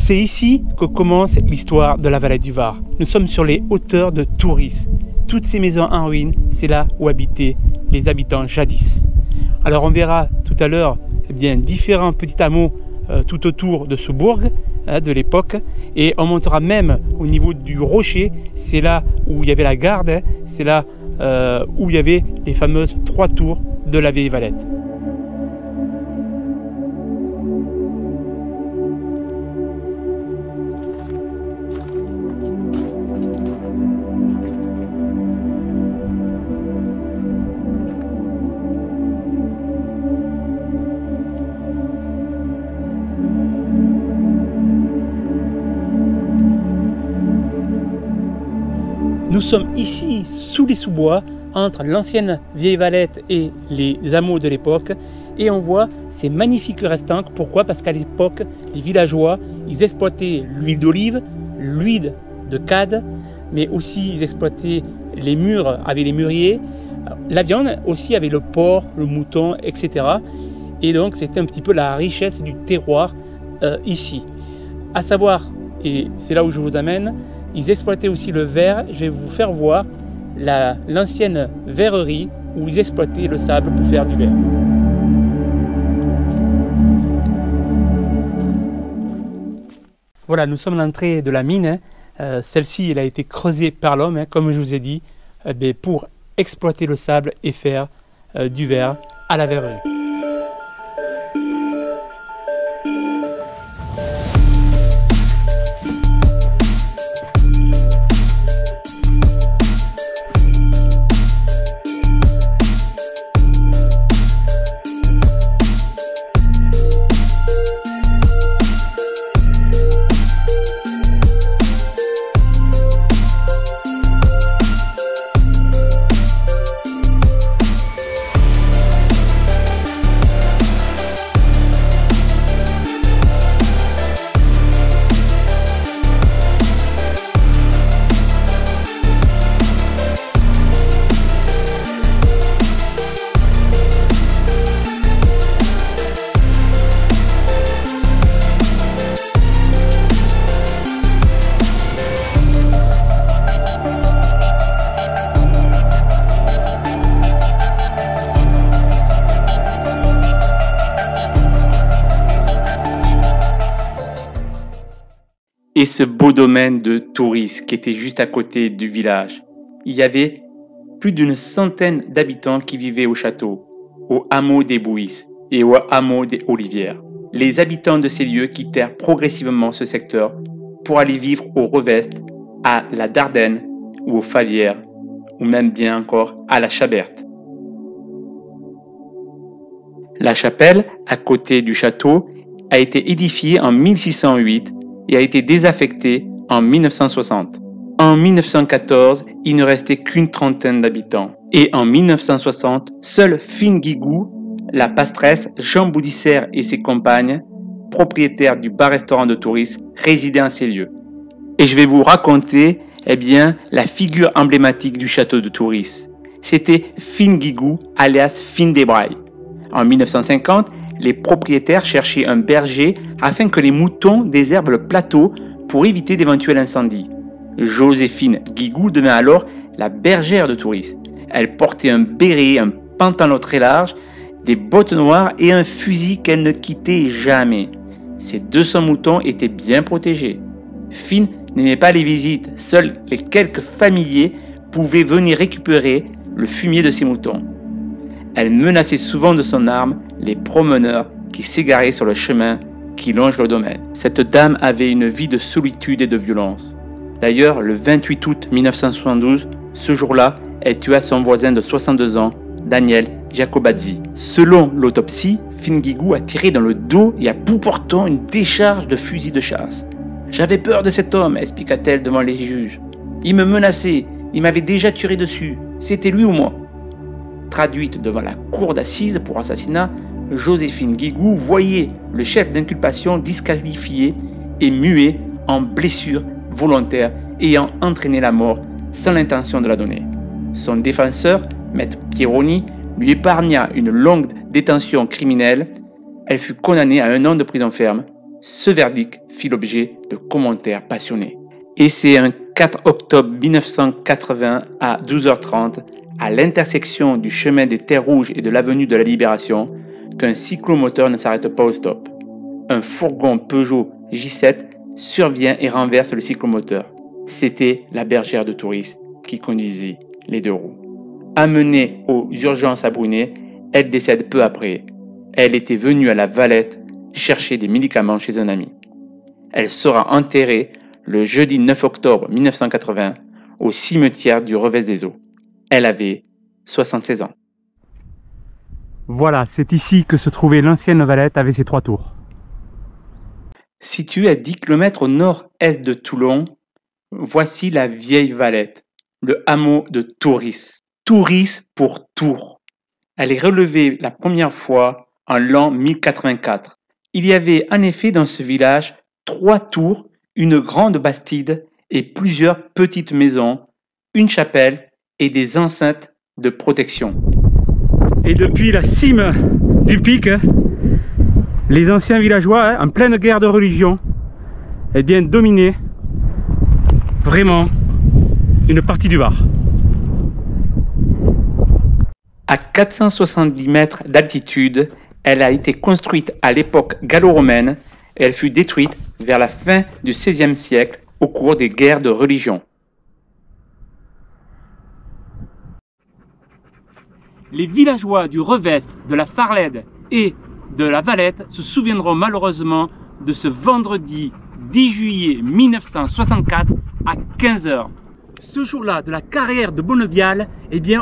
C'est ici que commence l'histoire de la vallée du Var. Nous sommes sur les hauteurs de Touris. Toutes ces maisons en ruine, c'est là où habitaient les habitants jadis. Alors on verra tout à l'heure différents petits hameaux tout autour de ce bourg de l'époque, et on montera même au niveau du rocher. C'est là où il y avait la garde, c'est là où il y avait les fameuses 3 tours de la vieille Valette. Nous sommes ici sous les sous-bois, entre l'ancienne vieille Valette et les hameaux de l'époque, et on voit ces magnifiques restants. Pourquoi? Parce qu'à l'époque, les villageois, ils exploitaient l'huile d'olive, l'huile de cade, mais aussi ils exploitaient les mûres avec les mûriers, la viande aussi avec le porc, le mouton, etc. Et donc c'était un petit peu la richesse du terroir ici. À savoir, et c'est là où je vous amène, ils exploitaient aussi le verre. Je vais vous faire voir l'ancienne verrerie où ils exploitaient le sable pour faire du verre. Voilà, nous sommes à l'entrée de la mine. Celle-ci, elle a été creusée par l'homme, comme je vous ai dit, pour exploiter le sable et faire du verre à la verrerie. Et ce beau domaine de Touris qui était juste à côté du village. Il y avait plus d'une centaine d'habitants qui vivaient au château, au hameau des Bouis et au hameau des Olivières. Les habitants de ces lieux quittèrent progressivement ce secteur pour aller vivre au Revest, à la Dardenne ou au Favières, ou même bien encore à la Chaberte. La chapelle, à côté du château, a été édifiée en 1608 et a été désaffectée en 1960. En 1914, il ne restait qu'une trentaine d'habitants. Et en 1960, seul Fine Guigou, la pastresse, Jean Boudissert et ses compagnes, propriétaires du bar-restaurant de Touris, résidaient en ces lieux. Et je vais vous raconter la figure emblématique du château de Touris. C'était Fine Guigou, alias Fine Desbrailles. En 1950, les propriétaires cherchaient un berger afin que les moutons désherbent le plateau pour éviter d'éventuels incendies. Joséphine Guigou devint alors la bergère de Touris. Elle portait un béret, un pantalon très large, des bottes noires et un fusil qu'elle ne quittait jamais. Ses 200 moutons étaient bien protégés. Fine n'aimait pas les visites, seuls les quelques familiers pouvaient venir récupérer le fumier de ses moutons. Elle menaçait souvent de son arme les promeneurs qui s'égaraient sur le chemin qui longe le domaine. Cette dame avait une vie de solitude et de violence. D'ailleurs, le 28 août 1972, ce jour-là, elle tua son voisin de 62 ans, Daniel Jacobazzi. Selon l'autopsie, Fine Guigou a tiré dans le dos et à bout portant une décharge de fusil de chasse. « J'avais peur de cet homme », expliqua-t-elle devant les juges. « Il me menaçait, il m'avait déjà tiré dessus, c'était lui ou moi ». Traduite devant la cour d'assises pour assassinat, Joséphine Guigou voyait le chef d'inculpation disqualifié et muet en blessure volontaire ayant entraîné la mort sans l'intention de la donner. Son défenseur, Maître Pieroni, lui épargna une longue détention criminelle. Elle fut condamnée à 1 an de prison ferme Ce verdict fit l'objet de commentaires passionnés. Et c'est un 4 octobre 1980 à 12h30, à l'intersection du chemin des Terres Rouges et de l'avenue de la Libération, qu'un cyclomoteur ne s'arrête pas au stop. Un fourgon Peugeot J7 survient et renverse le cyclomoteur. C'était la bergère de Touris qui conduisait les deux roues. Amenée aux urgences à Brunet, elle décède peu après. Elle était venue à la Valette chercher des médicaments chez un ami. Elle sera enterrée le jeudi 9 octobre 1980 au cimetière du Revest des Eaux. Elle avait 76 ans. Voilà, c'est ici que se trouvait l'ancienne Valette avec ses 3 tours. Située à 10 km au nord-est de Toulon, voici la vieille Valette, le hameau de Touris. Touris pour Tours. Elle est relevée la première fois en l'an 1084. Il y avait en effet dans ce village 3 tours, une grande bastide et plusieurs petites maisons, une chapelle et des enceintes de protection. Et depuis la cime du pic, les anciens villageois, en pleine guerre de religion, dominaient vraiment une partie du Var. À 470 mètres d'altitude, elle a été construite à l'époque gallo-romaine et elle fut détruite vers la fin du XVIe siècle au cours des guerres de religion. Les villageois du Revest, de la Farlède et de la Valette se souviendront malheureusement de ce vendredi 10 juillet 1964 à 15h. Ce jour-là, de la carrière de Bonnevial,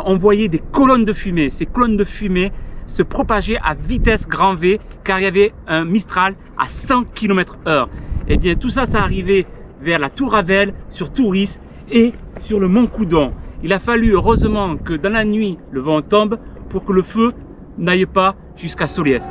on voyait des colonnes de fumée. Ces colonnes de fumée se propageaient à vitesse grand V car il y avait un Mistral à 100 km/h. Tout ça, ça arrivait vers la Tour Ravel, sur Touris et sur le Mont Coudon. Il a fallu heureusement que dans la nuit, le vent tombe pour que le feu n'aille pas jusqu'à Soliès.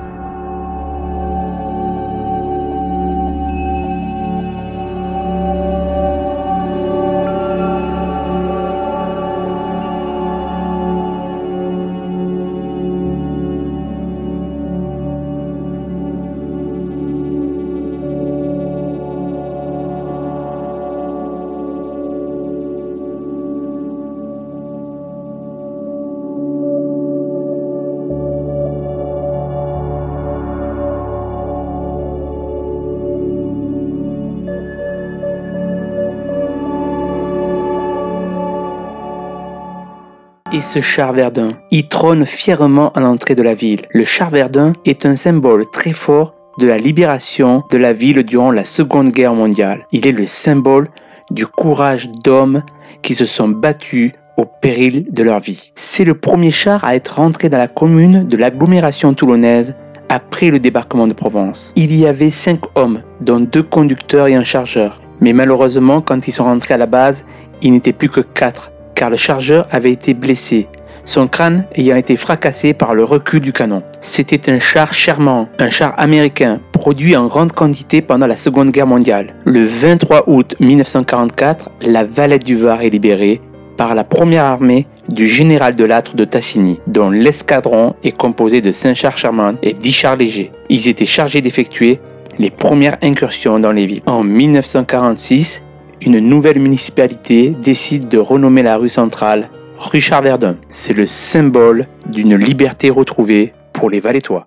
Et ce char Verdun, il trône fièrement à l'entrée de la ville. Le char Verdun est un symbole très fort de la libération de la ville durant la Seconde Guerre mondiale. Il est le symbole du courage d'hommes qui se sont battus au péril de leur vie. C'est le premier char à être rentré dans la commune de l'agglomération toulonnaise après le débarquement de Provence. Il y avait 5 hommes, dont 2 conducteurs et un chargeur. Mais malheureusement, quand ils sont rentrés à la base, il n'était plus que 4. Car le chargeur avait été blessé, son crâne ayant été fracassé par le recul du canon. C'était un char Sherman, un char américain, produit en grande quantité pendant la Seconde Guerre mondiale. Le 23 août 1944, la Valette du Var est libérée par la première armée du général de Lattre de Tassigny, dont l'escadron est composé de 5 chars Sherman et 10 chars légers. Ils étaient chargés d'effectuer les premières incursions dans les villes. En 1946, une nouvelle municipalité décide de renommer la rue centrale rue Charles Verdun. C'est le symbole d'une liberté retrouvée pour les Valettois.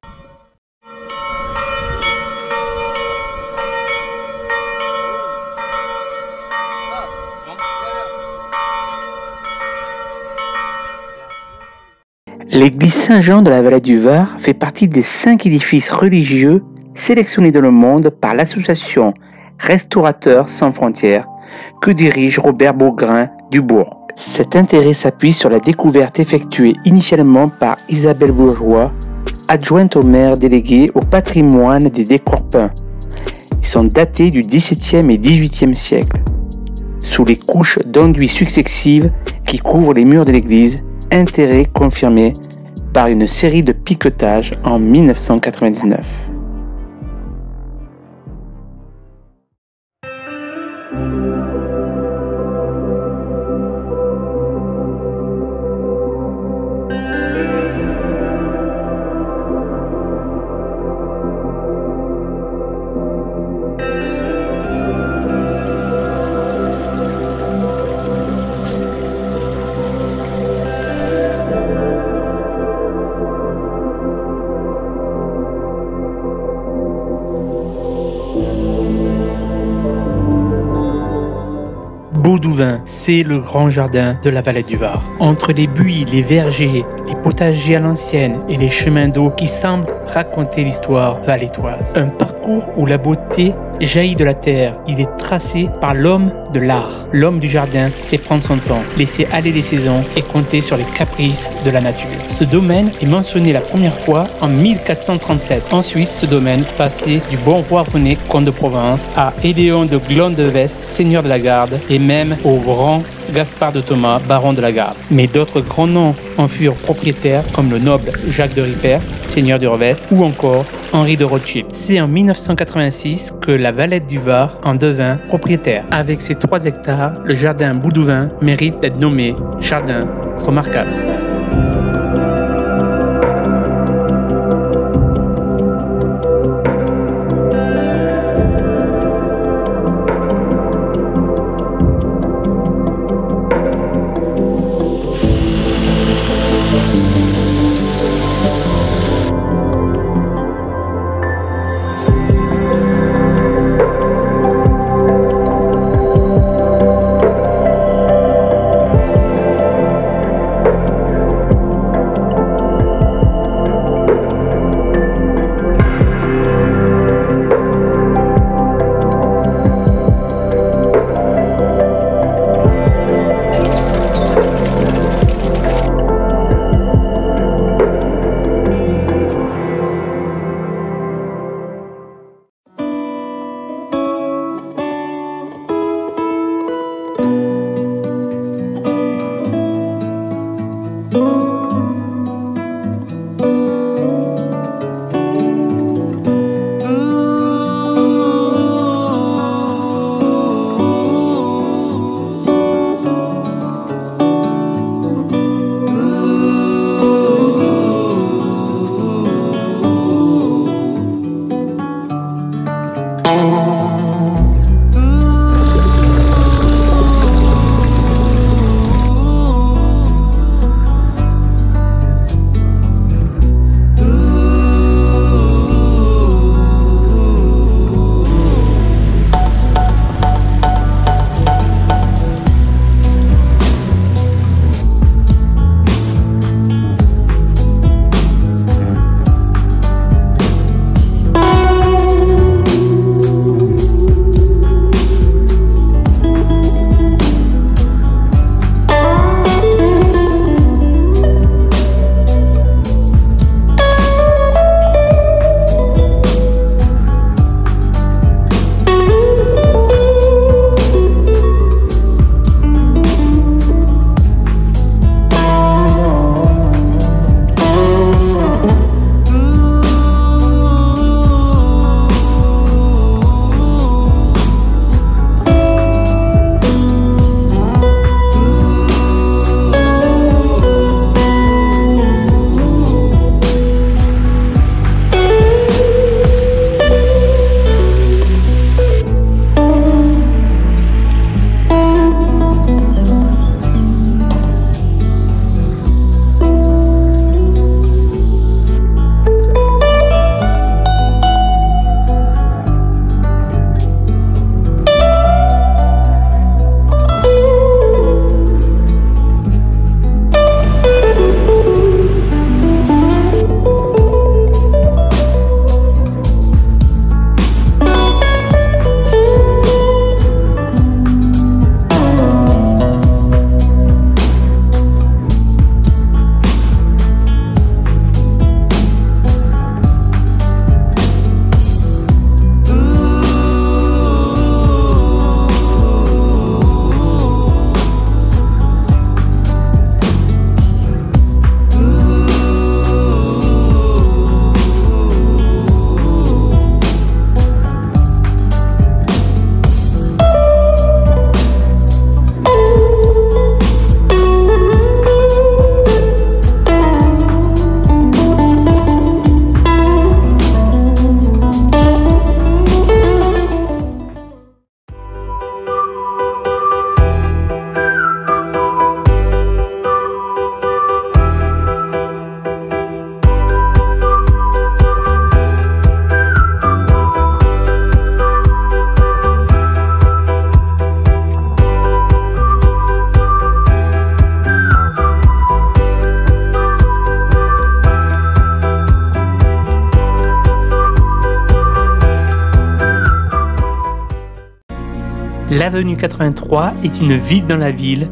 L'église Saint-Jean de la Valette du Var fait partie des 5 édifices religieux sélectionnés dans le monde par l'association Restaurateurs sans frontières que dirige Robert Beaugrain Dubourg. Cet intérêt s'appuie sur la découverte effectuée initialement par Isabelle Bourgeois, adjointe au maire déléguée au patrimoine des décors peints. Ils sont datés du XVIIe et XVIIIe siècle. Sous les couches d'enduits successives qui couvrent les murs de l'église, intérêt confirmé par une série de piquetages en 1999. Boudouin, c'est le grand jardin de la Valette du Var. Entre les buis, les vergers, les potagers à l'ancienne et les chemins d'eau qui semblent raconter l'histoire valettoise. Un parcours où la beauté jaillit de la terre. Il est tracé par l'homme de l'art. L'homme du jardin sait prendre son temps, laisser aller les saisons et compter sur les caprices de la nature. Ce domaine est mentionné la première fois en 1437. Ensuite, ce domaine passait du bon roi René, comte de Provence, à Éléon de Glondeves, seigneur de la Garde, et même au grand Gaspard de Thomas, baron de la Garde. Mais d'autres grands noms en furent propriétaires, comme le noble Jacques de Ripert, seigneur du Revest, ou encore Henri de Rothschild. C'est en 1986 que la Valette du Var en devint propriétaire. Avec ses 3 hectares, le jardin Boudouin mérite d'être nommé jardin remarquable. L'avenue 83 est une ville dans la ville,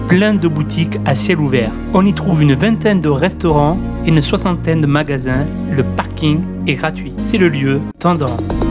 plein de boutiques à ciel ouvert. On y trouve une vingtaine de restaurants et une soixantaine de magasins. Le parking est gratuit. C'est le lieu Tendance.